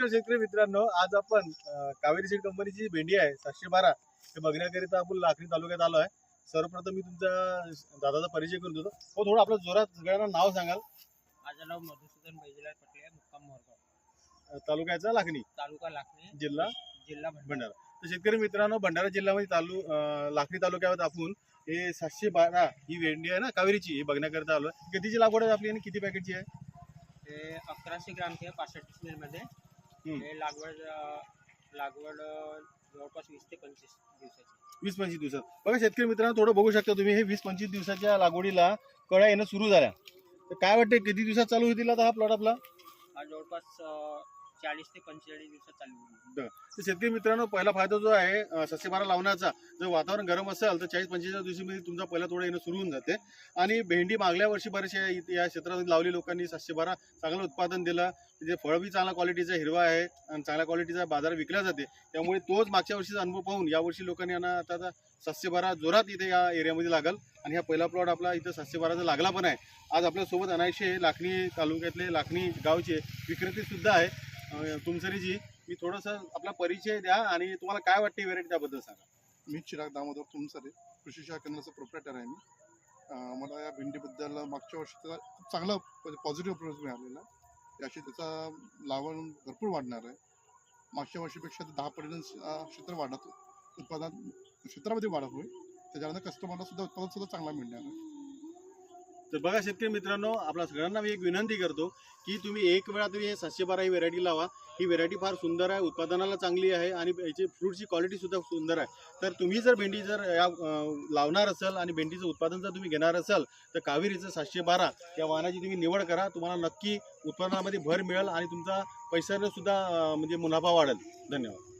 शेतकरी मित्रांनो, आज आपण कावेरी सीड कंपनीची भेंडी आहे 712 हे बघण्याकरिता आपण लाखनी तालुक्यात आलो आहे। सर्वप्रथम मी तुमच्या दादाचा परिचय करून देतो। हो, थोडं आपलं जोरात सगळ्यांना नाव सांगाल। माझं नाव मधुसूदन बैजलाल पटले, मुक्काम मोरगाव, तालुक्याचा लाखनी, तालुका लाखनी, जिल्हा जिल्हा भंडारा। तर शेतकरी मित्रांनो, भंडारा जिल्ह्यामध्ये लाखनी तालुक्यात आपण हे 712 ही भेंडी आहे ना कावेरीची, ही बघण्याकरिता आलो आहे। कितीची लागवड आहे आपली आणि किती पॅकेटची आहे? ते 1100 ग्रामचे 65 डिसमिलमध्ये हे लागवड जवळपास 20 ते 25 दिवसाची। 20-25 दिवसात। बघा शेतकरी मित्रांनो, थोडं बघू शकता तुम्ही, हे 20-25 दिवसाच्या लागवडीला कळ्या येणं सुरू झाल्या। तर काय वाटतं किती दिवसात चालू होतील आता हा प्लॉट आपला? हा जवळपास 40 ते 45 दिवसात चालू होईल। तर शेतकरी मित्रांनो, पहिला फायदा जो आहे 712 लावण्याचा, जर वातावरण गरम असेल तर 40-45 दिवसामध्ये तुमचा पहिला तोडा येणं सुरू होऊन जाते। आणि भेंडी मागल्या वर्षी बरेचशा या क्षेत्रामध्ये लावली लोकांनी 712 चांगलं उत्पादन दिलं। म्हणजे फळ बी चांगल्या क्वालिटीचा हिरवा आहे आणि चांगल्या क्वालिटीचा बाजार विकला जाते। त्यामुळे तोच मागच्या वर्षीचा अनुभव पाहून यावर्षी लोकांनी यांना आता 712 जोरात इथे या एरियामध्ये लागल। आणि हा पहिला प्लॉट आपला इथं 712चा लागला पण आहे। आज आपल्यासोबत अनायसे लाखनी तालुक्यातले लाखनी गावचे विक्रेते सुद्धा आहे, तुमसरीजी। मी थोडंसं आपला परिचय द्या आणि तुम्हाला काय वाटते व्हेरायटी त्याबद्दल सांगा। मी चिराग दामोदर तुमसरे, कृषी सेवा केंद्राचा प्रोप्रायटर आहे मी। मला या भेंडीबद्दल मागच्या वर्षी त्याचा खूप चांगला पॉझिटिव्ह अप्रोच मिळालेला। याशी त्याचा लावण भरपूर वाढणार आहे। मागच्या वर्षीपेक्षा 10% क्षेत्र वाढत, उत्पादन क्षेत्रामध्ये वाढ होईल। त्याच्यानंतर कस्टमरला सुद्धा उत्पादन सुद्धा चांगला मिळणार आहे। तर बघा शेतकरी मित्रांनो, आपल्या सगळ्यांना मी एक विनंती करतो की तुम्ही एक वेळा तुम्ही हे 712 ही व्हेरायटी लावा। ही व्हेरायटी फार सुंदर आहे, उत्पादनाला चांगली आहे आणि याची फ्रूटची क्वालिटी सुद्धा सुंदर आहे। तर तुम्ही जर भेंडी जर या लावणार असाल आणि भेंडीचं उत्पादन जर तुम्ही घेणार असाल तर कावेरीचं 712 या वाहनाची तुम्ही निवड करा। तुम्हाला नक्की उत्पादनामध्ये भर मिळेल आणि तुमचा पैशाने सुद्धा म्हणजे मुनाफा वाढेल। धन्यवाद।